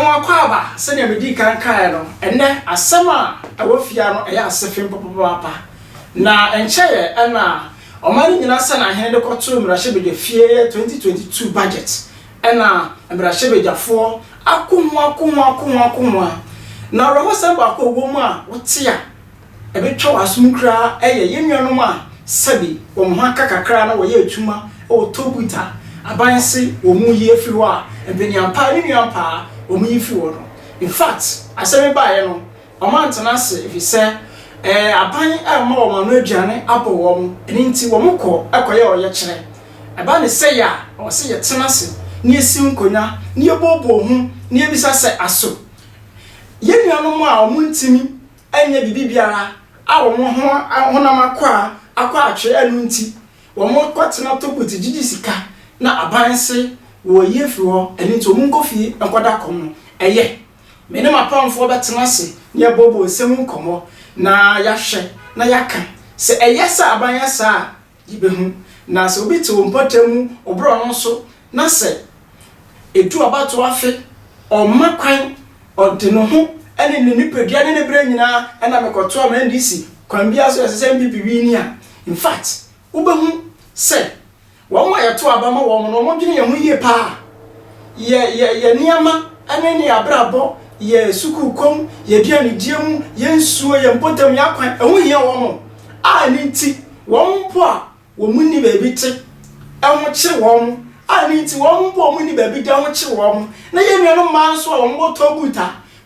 wakwaba sɛ ne medi kan kae no enne asema awofia no ɛyɛ asefem papa na encheye ɛna ɔmani nyina sɛ na hene de kɔto mrahye fie 2022 budget ɛna mrahye bedjafo akomo na roho samba ko womu a wote a ebetwa wasumkra ɛyɛ yenuanom a sabi wo mo aka kakra na wo ye atuma o tobuta abanse wo mu ye afiri wa empeniampa ni nuampa wo mu yifi wo no in fact asemi baaye no omantana se if say aban ma wo manu aduane abo wo mu eni nti wo mu kɔ akoye oye kyere aba ne se ya o se ye tena se ni esi nkonya ni ebobo hu ni ebisa se aso yenuanom a wo mu ntimi anya bibibiara a wo mo ho honam akwa atwe anu nti wo mo kwatena Tollboot gigi sika na abanse wo yefi ho eni nti wo mu nkofie enkoda kom no eye me ne mapamfo betena se ne bobo sem nkomo na yahwe na yaka se eye sa abanya sa yibehu na se obi te wo mpotemu obro no so na se etu abato afe o makwan o de no ho ene ne nipadua ne bre nyina ena mekoto ama ndisi kwan bia so se MPP ni a in fact ubehu se wo mo yeto abama wo mo no mo dwene ye ho yie pa ye niama ene ne abrabo ye sukukom ye duane diemu ye nsuo ye mpotam ya kwan ehu hia wo mo a ni nti wo mpo a wo mu ni ba bi te ehu kire wo mo a ni nti wo mpo mu ni ba bi da ho kire wo mo na ye nuano man so wo mo Tollboot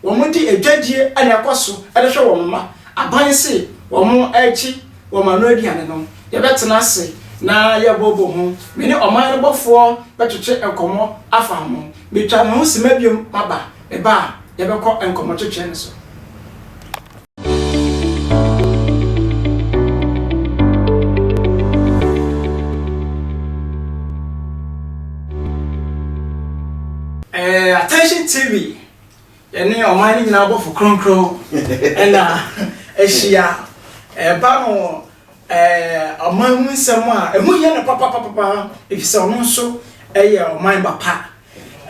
wo mo di edwadie ane akoso ede hwe wo ma abanse wo mo echi wo ma no aduane no ye betena se na ye bobo ho me ne oman no bofo betwetwe enkomo afa mo betwa no sima biom maba e ba ye bekọ enkomo twetwe ne so attention TV ene oman nyina bofo kronkron ena ehia ba no oman mu nsem a emu ye ne papa efise ono so eye oman bapa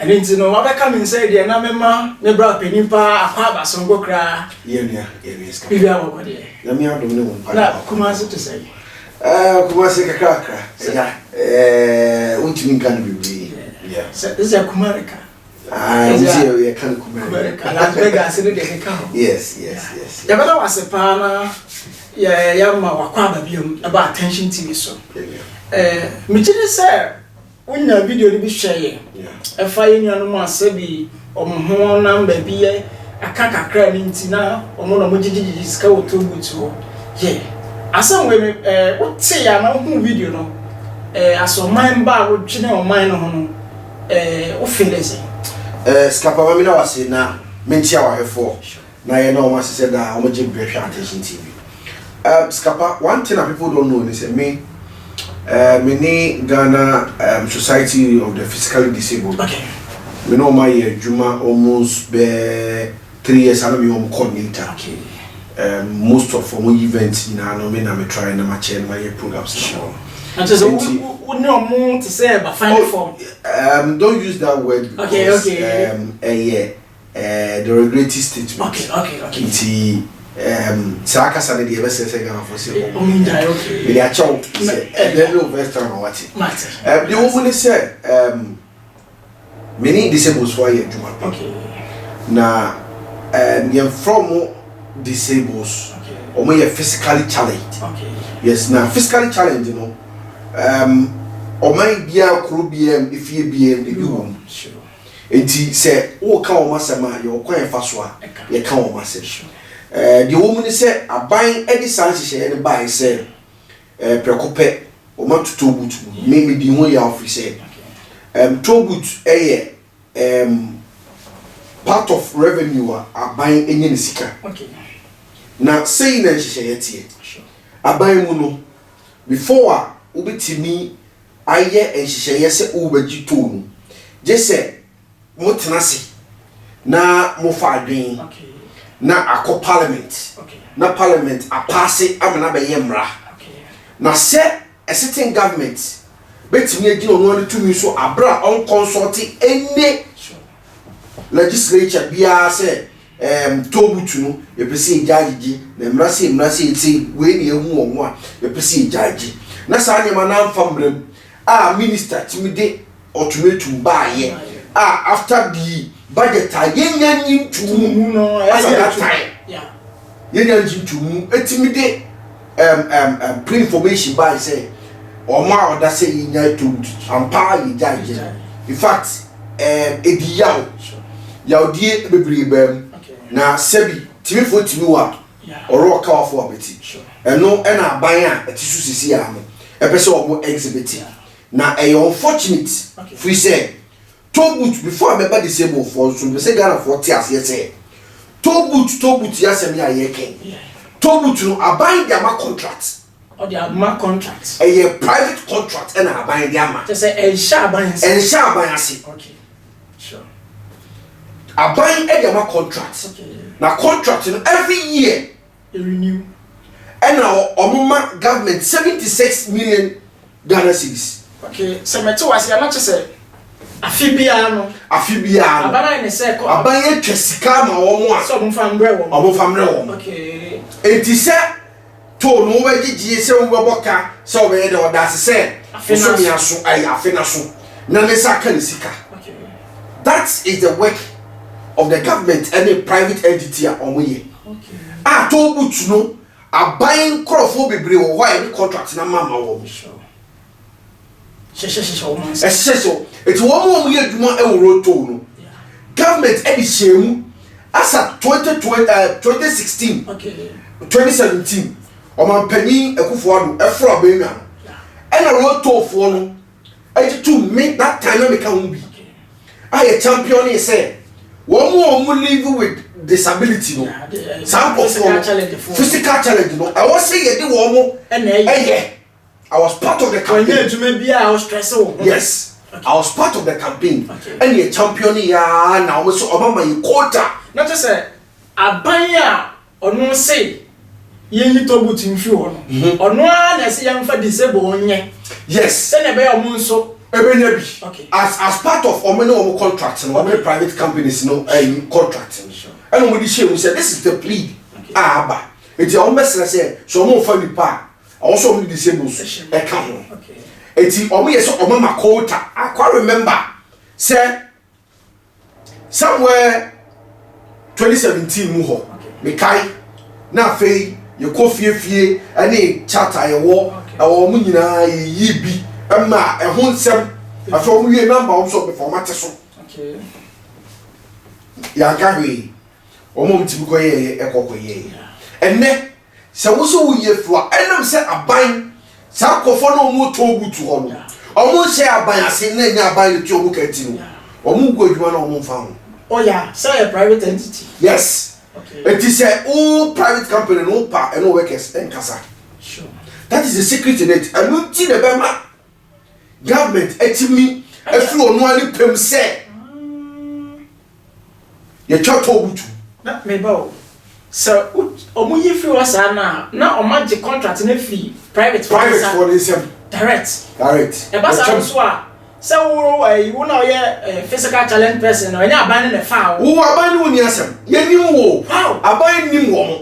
ene nti no wabeka me nsa de na mema me bra penimpa akwa abaso ngokra ye ska bibia wo de na me adom ne won pa na kuma so to say kuma se kakra untimi nkan bibi yeah this is kumarika we can kumarika Las Vegas ni de ka yes ya bana wasepa na ya ma wakwa babiam aba attention TV so me chiri say unya video ni bi hweye efa yenuanom asabi omho number bi ye aka kakra ni ntina omo no mogigigi sika wo Tollboot ho ye asam we wote ya na hu video no aso man ba wo twene o man no ho no wo feleze skapa ba mi na wase na mentia wa hefo na ye na o ma se da o mo je brehwe attention TV skapa one thing that people don't know is me many Ghana Society of the Physically Disabled. Okay. We know my Juma almost be 3 years and I'm coordinator. Okay. Most of our events in our name I'm trying to match my programs. Sure. And so we know more to say about final form. Don't use that word because okay. The regretted statement. Okay. Saka sana di ebese se Ghana for say okay. We are chow say then no first time what it. The woman say many disabled for here Juma. Okay. Na you from disabled. Or may physically challenged. Okay. Yes, now physically challenged, you know. Or may be a crew BM if you BM the you sure. And he said, oh, come on, Massama, you're quite fast one. You come on, Massage. The woman said, I buying any size and buy sell Precope or not to Tollboot, maybe the one your office said. Tollboot part of revenue are buying any sika. Okay. Now saying that she sure. I buy muno before ubitimi aye and she say uber jitonu. Just say motenasi na mofa adwin. Okay. Na akọ parliament. Okay. Na parliament a pass it amena be yemra. Okay. Na say a sitting government betimi agina no to me so abra on consult any sure. legislature biya say Tollboot no ye pese judge na mrase ti we ne ehu omo a ye pese judge na sa ne ma na mfambrem minister timide ultimatum baaye after the budget yenya nyintum no at that time yenya nyintum etimide pre-information by say or that say yenya Tollboot ampa ye judge in fact ediyaw yawdie bebrebe na sebi timi fo timi wa oro ka wa fo abeti eno na aban a etisu sisi ya no epese obo exhibit na unfortunate free say Tollboot before member disable for so be say Ghana for tias ye say Tollboot ya sem ya ye ken Tollboot no aban dia ma contract or dia ma contract private contract na aban dia ma say ensha aban ase okay sure aban ediama contract na contract no every year renew and now omuma government 76 million Ghana cedis okay so meto wase na chese afibia no aban ne se ko aban ye twesika ma wo mo a so mo fambre wo okay enti se to no we gigi se wo boka se wo be de odase se so mi aso ai afena so na ne saka ne sika okay that is the work of the government and a private entity omoye okay Tollboot no aban krofo bebre wo why any contract na mama wo sure so it wo mo ye dwuma e wo to no government e di shemu asa 2016 okay 2017 o man pani ekufo ado e fro abenwa e na ro to fo no e to make that time make am be I champion is say one more live with disability no some physical challenge no I was say ye dey one more I was part of the campaign yes I was part of the campaign and ye champion ya na we so obama ye quota not just say aban a ono say ye ni Tollboot mfi ho no ono na say yamfa disable onye yes say na be omo nso ebenya bi as part of omo contract no omo private companies no contract and omo di share say this is the plea aba eti omo besere say so omo fa nipa also omo disables e ka ho eti omo ye so omo makota I remember say somewhere 2017 mu ho me kai na fei ye kofie ani charter ye wo omo nyina yi bi Emma a hunsem afọ mu ye number also before mate so okay ya gawe omom tibiko ye ekokoye enne se wo so wo ye fua enam se aban sa kofo no mo Tollboot ho no omo se aban ase na nya aban ti omo kanti no omo gu adwuma na omo fa ho oh yeah say a private entity yes okay it is all private company no pa and no workers en kasa sure that is the secret in it and no ti the bema government etimi efiri onu ani pem se ye twa Tollboot na me ba o so omo yi fi wasa na omo je contract na fi private for this direct e ba sa so a se wo na ye physical challenge person na nya aban na fa wo aban ni woni asem ye nim wo aban nim wo mo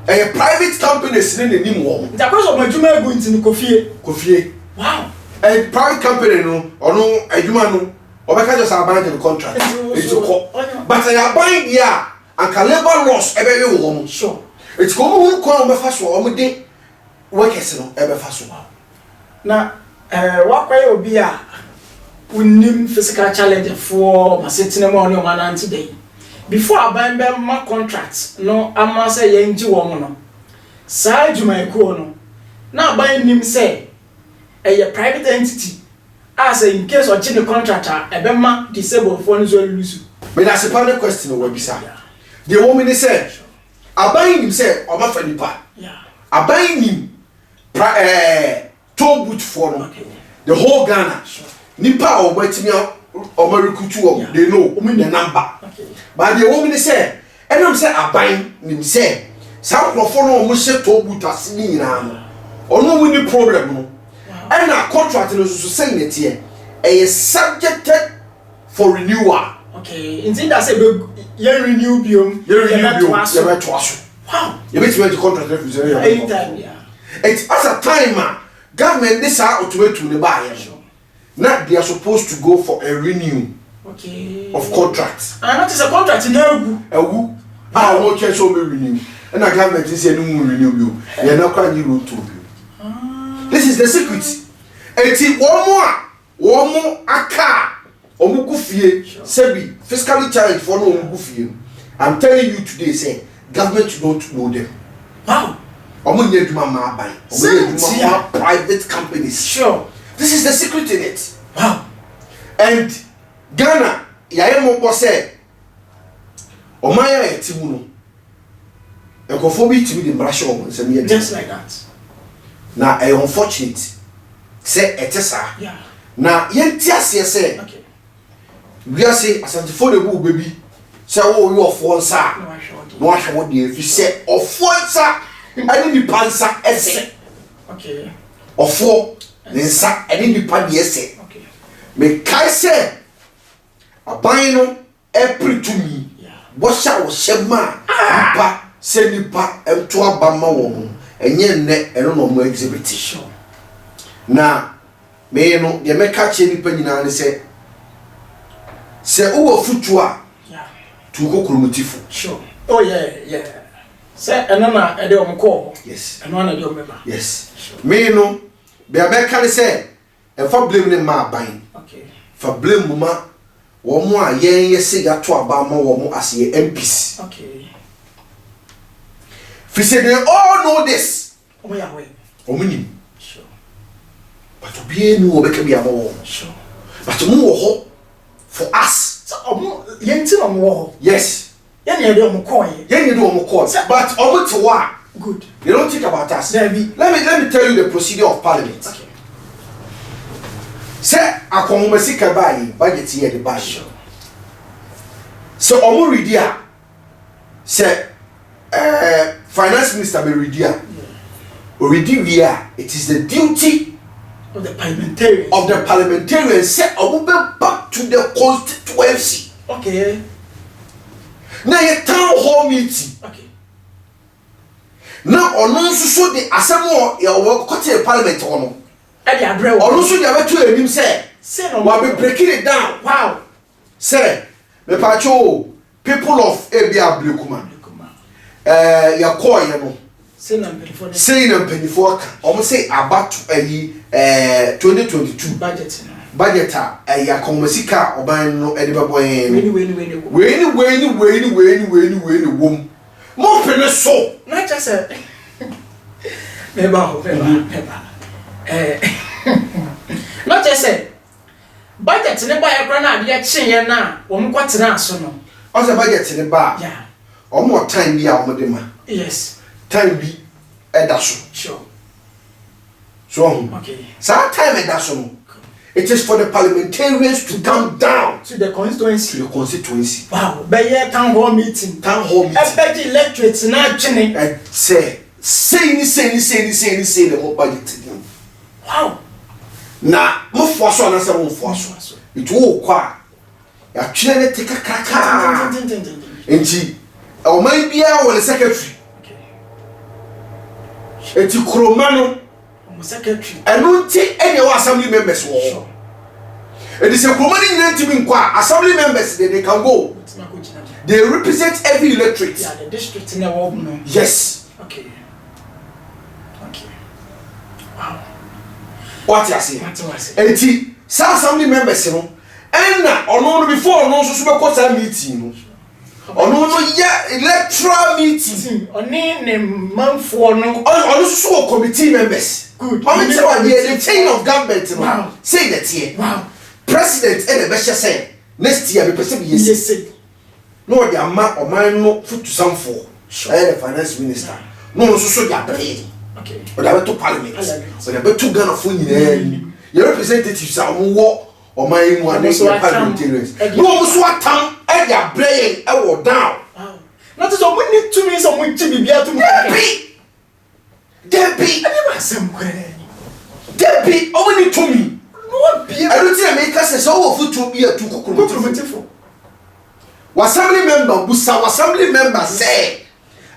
private companies ne nim wo mo nta ko so mo adwuma egu ntini kofie wow a private company no ono adwuma no obeka just aban the contract it's ko but I aban dia anka labor laws ebe we wo mo sure it's ko mo ko mo fa so o mo de workers no ebe fa so na wakwaye obi a unim physical challenge for masetine mo no mananti dey before aban be ma contract no ama say ye nji wo mo no sa adwuma eko no na aban nim say a private entity as in case of the contractor ebema disabled for no lose but that's a panel question we bisa the woman said aban nim say o ma fa nipa aban nim Tollboot for no the whole Ghana nipa o batimi o ma recruit o they know o the number but the woman said enam say aban nim say sa crofo no mo she Tollboot asini nyina no ono mu ni problem no and a contract no so say net here is subjected for renewal Okay, indeed I say you renew biom. You renew biom. Wow. You bet you contract refusal. Anytime, yeah. It's as a timer. Government this are ultimate to the buyer. Now they are supposed to go for a renew. Okay. Of contracts. And what is a contract in a woo? I will not so be renew. And the government is saying no renew you. They are not quite you to you. This is the secret. It's one more a car. Omukufie sebi fiscally challenged for no omukufie. I'm telling you today, say government don't know them. Wow. Omunye duma ma ban. Omunye duma private companies. Sure. This is the secret in it. Wow. And Ghana, yaye mo say omaya etimu no. Ekofobi timi de mrasho omo se me just like that. Na unfortunate say etesa. Yeah. Na yenti ase say okay. We are saying, as for the boo baby, say, oh, you are for sa. No, I shall be if you say, or for sa, I didn't be pansa essay. Okay. Or for, then sa, I didn't be pan essay. Okay. May Kai say, a bino, April to me. What shall Shema, pa, send you pa, and to a bama woman, and yet net, and no more exhibition. Now, may you know, you may catch any penny and say, say who futua to go kromotifo. Sure. Oh yeah. Say anana ede omko. Yes. Anana ede omeba. Yes. Me no be abeka say e fa blame ne ma ban. Okay. Fa blame ma wo mo a yen yesi ga to aba ma wo mo as ye MPs. Okay. Fi say they all know this. Omo ya we. Omo nim. Sure. But obi enu obeka bi aba. Sure. But mo wo ho for us. So yenti no mo. Yes. Yen ye de omko ye. Yen ye de omko. But omo te wa. Good. You don't think about us. Let me tell you the procedure of parliament. Okay. Say akomumasi ka bayi budget here the bayi. Sure. So omo ready a say finance minister be ready a. Already we are. It is the duty of the parliamentarians. Say omo be back to the constituency. Okay. Now a town hall meeting. Okay. Now ono so the asemo ya wo kote parliament ono. E dey abre wo. Ono so dey abeto enim say no we be breaking it down. Wow. Say me pacho people of Ebia Blekuma. Ya call you know. Say na penifo ka. Omo say about 2022 budget. Budget ya komasika oban no e dey bebo en. Weni wom. Mo pene so. Na just say meba. Not just say budget ne ba ya kra na ade kyenye na wo mo kwatena aso no. O say budget ne ba. Yeah. Omo time bi a omo de ma. Yes. Time bi e da so. Sure. So okay. So time e da so no. It is for the parliamentarians to come down to the constituency. Wow. By town hall meeting. Every electorate na chine. And say the whole budget. Wow. Na mo force on say mo force. It will kwa. Ya chine te kaka. Enti o man bia wo le secretary. Okay. Enti kromano secretary. And until any assembly members war. Sure. It is a commanding to be assembly members they can go. They represent every electorate. Yeah, the district in the world. Yes. Okay. Wow. What you say? And some assembly members, you know, and on before no so meeting. Ono no ya electoral meeting. Oni ne manfo no. Ono so committee members. Good. Oni say what the chain of government. Wow. Say that here. Wow. President and the best say next year we perceive yes. No the ama o man no foot to some for. Sure. The finance minister. No so their brain. Okay. But they to parliament. But they to Ghana for you. Your representatives are war or my one parliamentarians. No so atam e their brain e wo down. Wow. Not so we need to mean someone to be to me. Debbie. I never some kwe. Debbie, only to me. No be. I don't think America says so foot to be a too committed. Assembly member busa assembly member say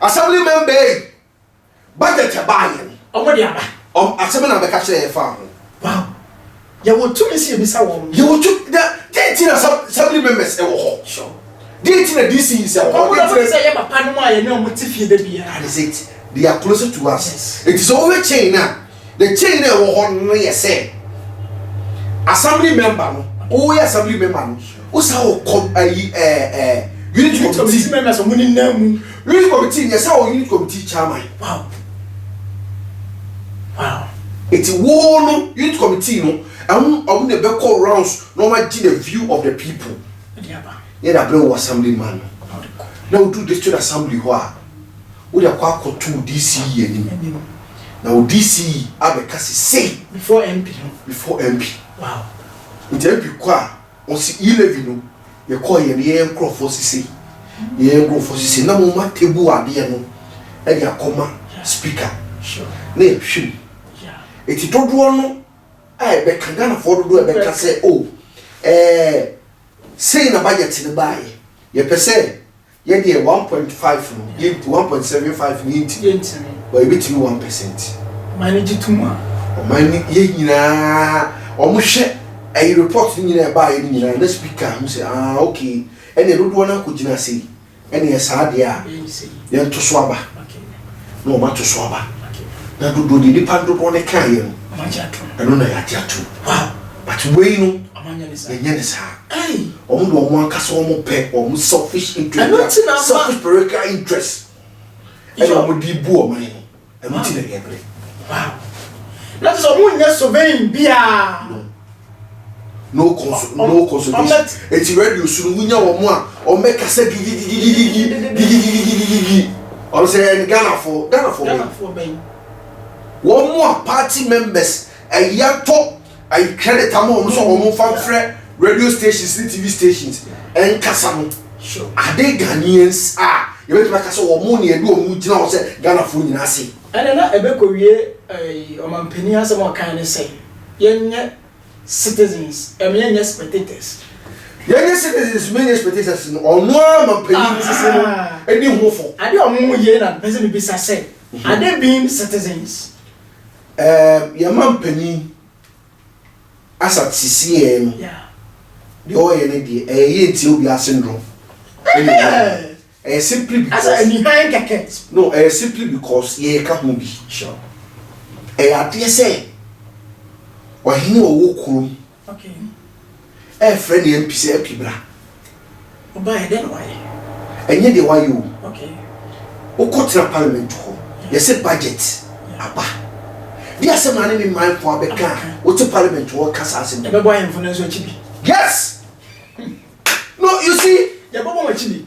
assembly member budget buy omo dia ba assembly na be ka kire fa ho wow ya wo tumi si ebisa wo you wo tu the assembly members e wo ho sure date na DC is e wo ho date say ya papa no ma ya na mo ti fie da bia that is it they are closer to us yes. It is always chain now the chain na wo ho no ye say assembly member no o ya assembly member no o sa o unit committee members o muni na mu unit committee yes sa o unit committee chairman wow it's one unit committee no am na be call rounds no ma give the view of the people yeah that bring assembly man now do this to the assembly ho a we dey kwa to DC anim now DC abeka say before MP wow it MP kwa on si 11 no ye call ye crofo sisi ye crofo sisi na mo ma tebu ade no e dey akoma speaker sure na e hwim eti dodo no ai be kan Ghana for dodo e be ka say oh say na budget ne bae ye pese ye dey 1.5 no ye 1.75 ni inti but e betimi 1% manage tuma o mani ye nyina o mo hwe ai report ni nyina bae ni nyina na speaker mo say okay ene dodo na ko gina sei ene sa de a ye to so aba no ma to so aba na dodo di dodo ne kan ye no eno na ya tiatu wow but we no amanya ni sa ye ne sa eh omo do omo akasa omo pe omo selfish interest selfish political interest eno omo di bu omo no eno ti na ye bre wow na so omo nya surveying bia no consultation eti radio sunu wunya omo a omo kasa gigi or say Ghana for ben one more party members a yato a credit amount so omo fan radio stations TV stations and kasamo sure are they Ghanaians you bet make so omo na edu omo gina o say Ghana for nyina ase ene na ebekowie omampani asem o kan ne say yenye citizens yenye spectators yenye citizens many spectators no ono amampani sese no eni hofo ade omo ye na person be say are they being citizens yamampani asa tisiye no yeah the oye ne die yenti obi syndrome simply because asa any high keke no simply because ye ka ho bi sure ade say ohini owo kurum okay friend ye mpise apibra oba e den why enye de why you okay o kotra parliament ho ye say budget aba di asema ne mi mind for abeka o to parliament wo kasa asem e be boy influence o chibi yes no you see ye bo mo chibi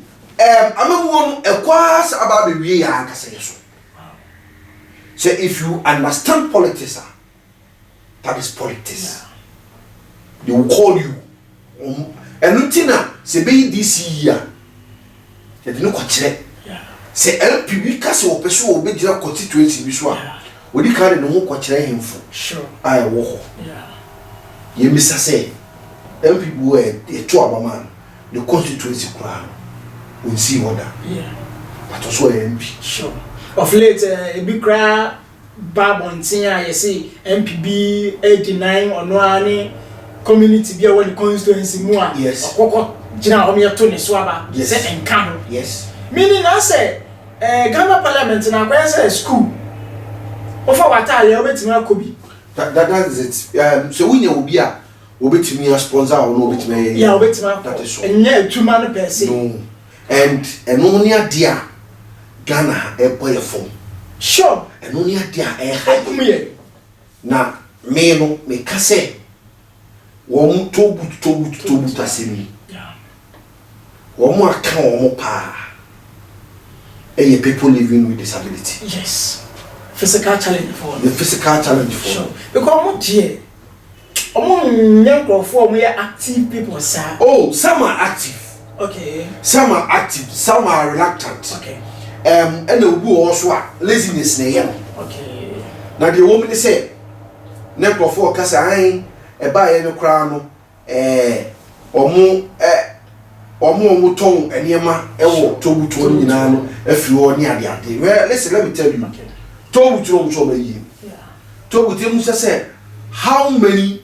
amamu won ekwas aba be wie ya kasa yeso so if you understand politics that is politics they will call you enutina se be this year they didn't ko kire se LPB kasa wo peso wo be gira constituency bi so a odi kan ne ho ko kire hemfo sure ai wo ho ye misa say LPB wo e to abaman the constituency kura we see order but also MP sure of late e bi kra babontin a ye say MPB 89 ono ani community bi a won constituency mu a okoko gina o me to ne so aba say enka ho yes meaning na say Ghana parliament na kwa say school ofa watale obetimi akobi that is it so we obi a obetimi a sponsor or no obetimi yeah obetimi that is so enye atuma no per se no and eno ni ade a Ghana e boy form sure eno ni ade a e high na me no me ka say won Tollboot asemi won mo aka won mo pa people living with disability yes physical challenge for the physical challenge for sure because mo die omo nyankrofo mo ya active people sir oh some are active okay some are active some are reluctant okay and obu also laziness na yam okay na the woman say nyankrofo kasa an e ba ye no kra no omo omo ton enema ewo Tollboot no nyina no afiri ho ne ade. Well, listen, let me tell you. Okay. Tollboot no so be yi. Yeah. Tollboot mu say how many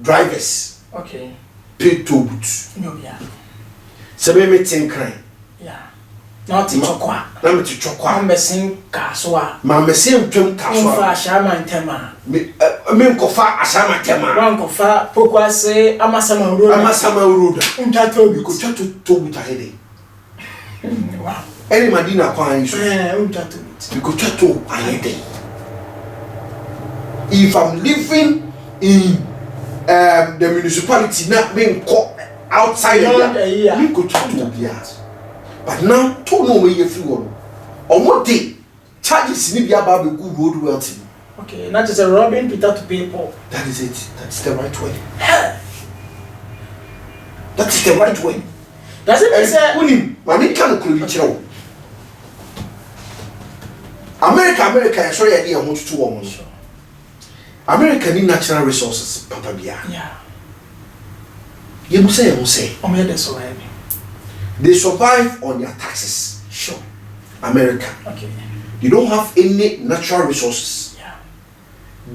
drivers pay Tollboot? No, yeah. Sebe me tin kran. Yeah. Not to chokwa. Na me to chokwa. Ma mesin kasoa. Ma mesin twem kasoa. Fa ashama ntema. Me nkofa ashama ntema. Wa nkofa pokwase amasama uroda. Amasama uroda. Unta Tollboot. Ko chato Tollboot ahede. Wow. Any madina kwa yiso. Unta Tollboot. We could chato ahede. If I'm living in the municipality not being outside here, we could chato biya. But now, to know where you feel on what day charges in the about good road wealthy. Okay, not just a robbing Peter to pay Paul. That is it. That's the right way. That is the right way. Does it mean say Mami can't call America, sorry, I want to woman. America need natural resources, Papa Bia. Yeah. You must say, oh, yeah, so heavy. They survive on their taxes. Sure. America. Okay. They don't have any natural resources. Yeah.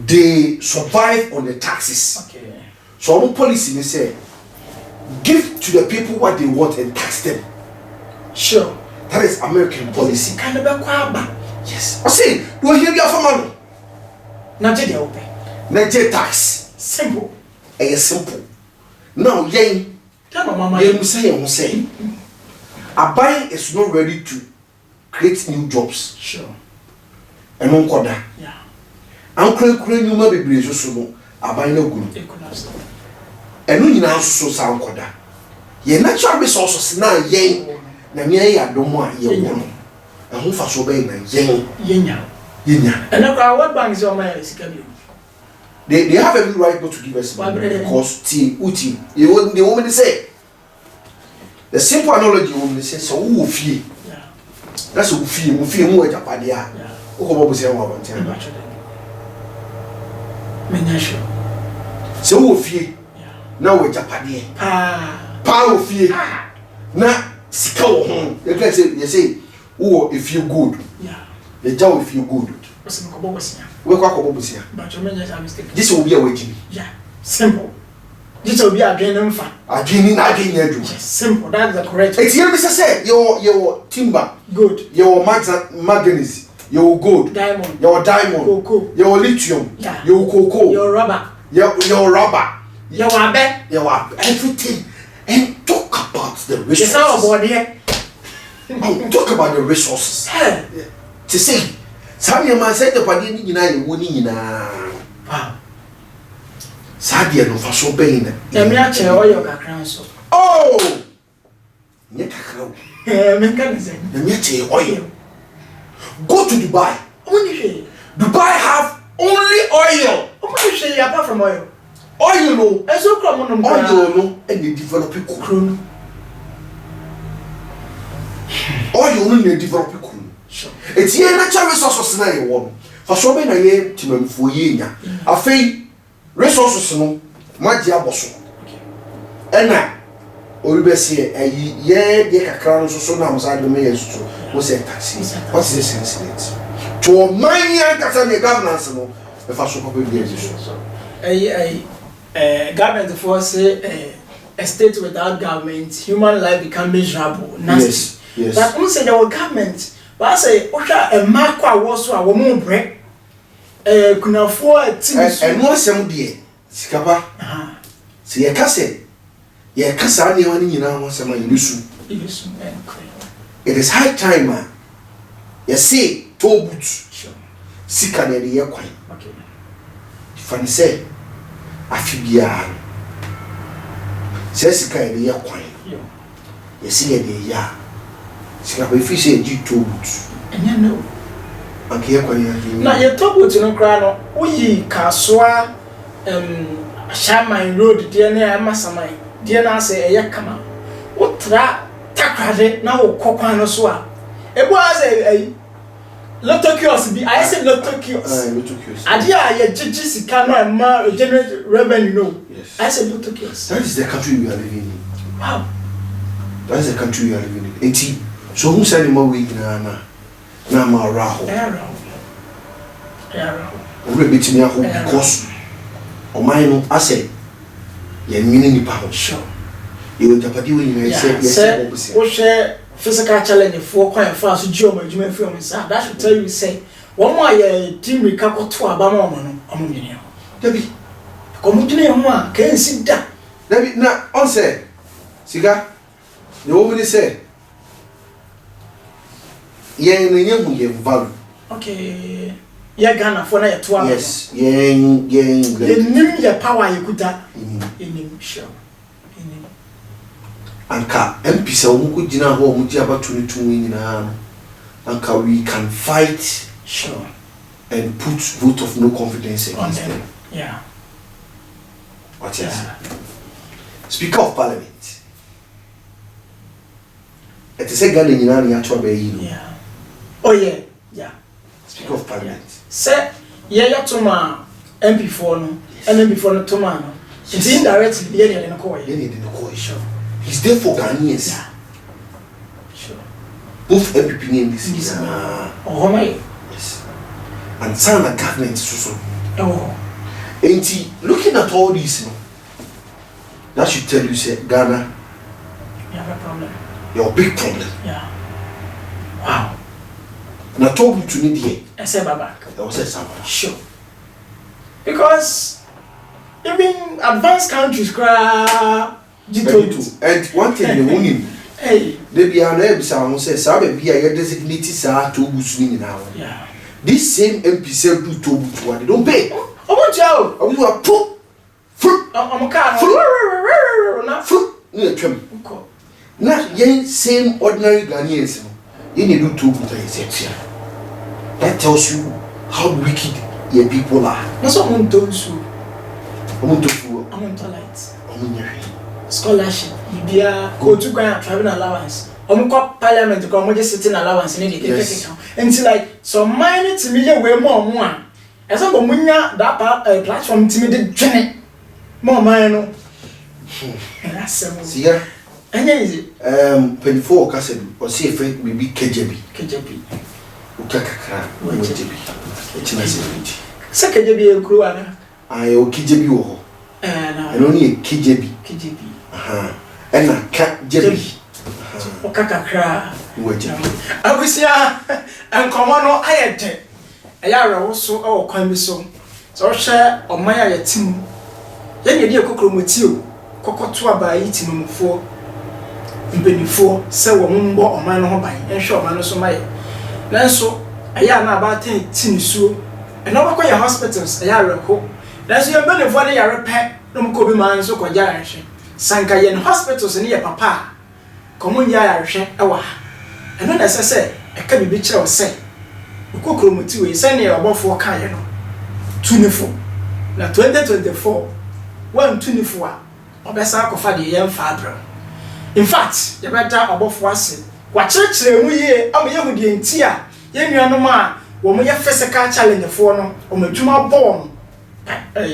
They survive on the taxes. Okay. So our policy they say, give to the people what they want and tax them. Sure. That is American policy. Kind of a yes. I say, do you hear your family? Nigeria open. Nigeria tax. Simple. It's simple. Now, yen. Mama, you say, Abai is not ready to create new jobs. Sure. And on koda. Yeah. Uncle you may be so no. Abai no good. And you now so sound koda. Ye natural resources now yen. Na me ya domo a ye wo. And who for so be na yen. Yenya. And now what bank is your money? They have every right not to give us money because uti. The woman say. The simple analogy woman say so who fee. Yeah. That's who fee mu Japadia. Yeah. Who go say wa bantia. Menya sure. So who fee. Yeah. Now we Japadia. Pa who fee. Na sika wo ho. You say who if you good. Yeah. The job if you good. We kwa bobusia. But you menya mistake. This will be a waging. Yeah. Simple. This will be a gain fa. Again adu. Simple. That's the correct. It's here Mr. say your timber. Good. Your manganese. Your gold. Diamond. Your diamond. Cocoa. Your lithium. Yeah. Your cocoa. Your rubber. Your rubber. Your wabe. Your everything. And talk about the resources. It's our body. Talk about the resources. To say, Samuel man said the party ni winning. Wow. Sadia no for so pain. Emiache oyo kakran so. Oh! Nye kakran. Mechanism. Emiache oil. Go to Dubai. Only Dubai have only oil. Only apart from oil. Oil no. Eso kro mo no. Oil no and they develop kukru. Oil no they develop kukru. Sure. It's here natural resources na ye wo. For so be na ye timamfo ye nya. Afei resources no maji aboso. Ena oribesi ye de kakra no so na amsade me yesu mo say taxi. What is this incident? To many kasa the governance no e fa so papa bi yesu. Government for say a state without government, human life become miserable. Yes. Yes. But who say our government, but I say osha e mark a wo so a wo mo bre kunafo a timis and no asem de sikapa se ye kase ye kasa ne wani nyina ho asem a yesu it is high time you see Tollboot sika ne ye kwan okay fan say afibia se sika ne ye kwan ye see ye ya sika be fi say di Tollboot enya no okay kwani na ye Tollboot no kra no uyi kaswa Shaman road de na amasamai de na ase eye kama utra takrade na wo kokwan no so a ebo ase lotto kiosk bi I say lotto kiosk ade a ye gigi sika no ma generate revenue no yes I say lotto kiosk that is the country we are living in wow That's the country we are living in. So who said more week na ma raho? We be to me because o mine I say ye meaning ni pa sure. You will japadi when you say yes. We share physical challenge for quite fast juma juma film say that should tell you say one more ye team recover to abama no amumene. Dabi. Komudine ho a kan si da. Dabi na on say siga the woman say ye value. Okay. Ya Ghana for na ye to yes, ye nim ye power ye kuta. Nim sure. Anka MPs omuko gina ho omuji abatu ni tun nyina anka we can fight sure and put vote of no confidence against them. Yeah. What is Speaker of Parliament. It is a Ghana nyina ni atwa be yi no. Yeah. Oh yeah. Yeah. Speaker of Parliament. Say yeah to ma MP4 no and MP4 no to ma no. It's indirectly the area no call. Sure. He's there for Ghanaians. Yeah. Sure. Both MPP and this. Oh my. Yes. And some of the government so. Oh. And looking at all this, that should tell you, say, Ghana, you have a problem. Your big problem. Yeah. Wow. And I told you to need here. I said, Baba. I was saying, sure. Because even advanced countries cry. And one thing the women, hey, they be an episode say, Sabe be a designated sa to Busuni now. Yeah. This same MP said to Tollboot what they don't pay. Oh, what you? I will have put fruit. I'm a car. Not fruit. Near trim. Not yen same ordinary Ghanaians. You need to do Tollboot. That tells you how wicked your people are. That's what I'm told you. I'm on light. Scholarship, Libya, go to grant travel allowance. Parliament, come just sitting allowance in it. Until like so, mine to million way more. As I'm going that platform to me, the journey more mine. That's see ya. And is it 24 cassette or see if it will be KJB. Ukaka, second JB crew. I o KJB and only a KJB. And I can't JB. Okakakra. Abusia and Commano Ayate. A yara also or Kwami so. So share on my team. Then you dear Cokromutio, Cocotua by eating for before, so mumbo or man home by and show man so my. Then so a yarn about 10 so and over your hospitals a yara hope. That's your belly for the yara pet, no could be man so called Yarash. Sanka yen hospitals near papa. Common Yarash, awa. And then as I say, a can be bitch or say. Cokromutio is sending about 4 Kayano. 24. Now 2024. 124. Obesa kofa de yem father. In fact, you better above was what church we ye am ye de ntia ye nuanom a wo mo ye physical challenge for no o madwuma born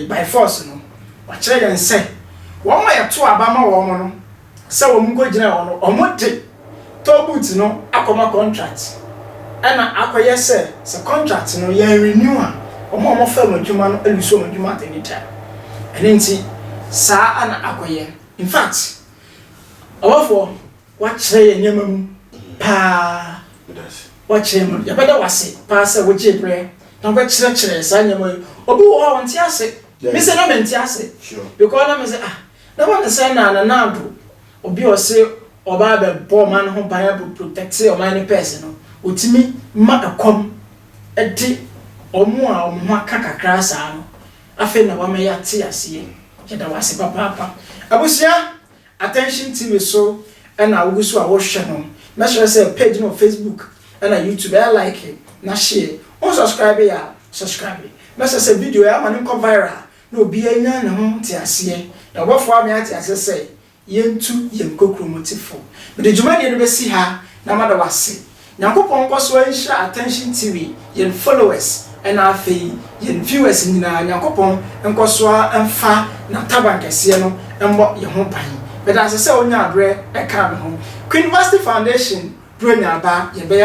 by force no what church yen say wo mo ye to abama wo mo no say wo mo go gina wo no o mo de Tollboot no akoma contract ana akoye say contract no ye renew a o mo fa madwuma no eluso madwuma at any time enenti sa ana akoye. In fact, awafo wachire nyamam pa wachire ya bada wase pa se woje bre na go chire sa nyamam obi wo ha wonte ase me se na menti ase because na me se na wona se na do obi o se oba be bo man ho ban be protect o man person no otimi ma akom edi omo a omo aka kakra sa no afi na wa me ya ti ase yeda wase papa abusia attention TV so and I will so I watch no make sure say page no Facebook and YouTube I like it na share on subscribe ya subscribe make sure say video ya man go viral no be anya na ho ti ase na wofo am ya ti ase say yentu yenkokromotifo but the juma de no be si ha na mada wase nyankopon ko so ensha attention TV yen followers and afi yen viewers nyina nyankopon enko so amfa na tabankese no embo ye ho ban but as I say onya adre e ka me ho Queen University Foundation bronya ba ye be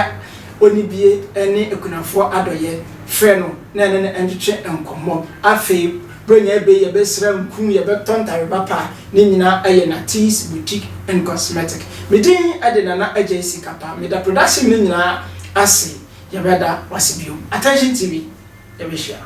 onibie ene ekunafo adoye frɛ no na ne entwe enkomo afei bronya be ye be sra nkum ye be tontare papa ne nyina aye na teas boutique and cosmetic medin ade na agency kapa me da production ne nyina ase ye beda wasibio Attention TV ye be share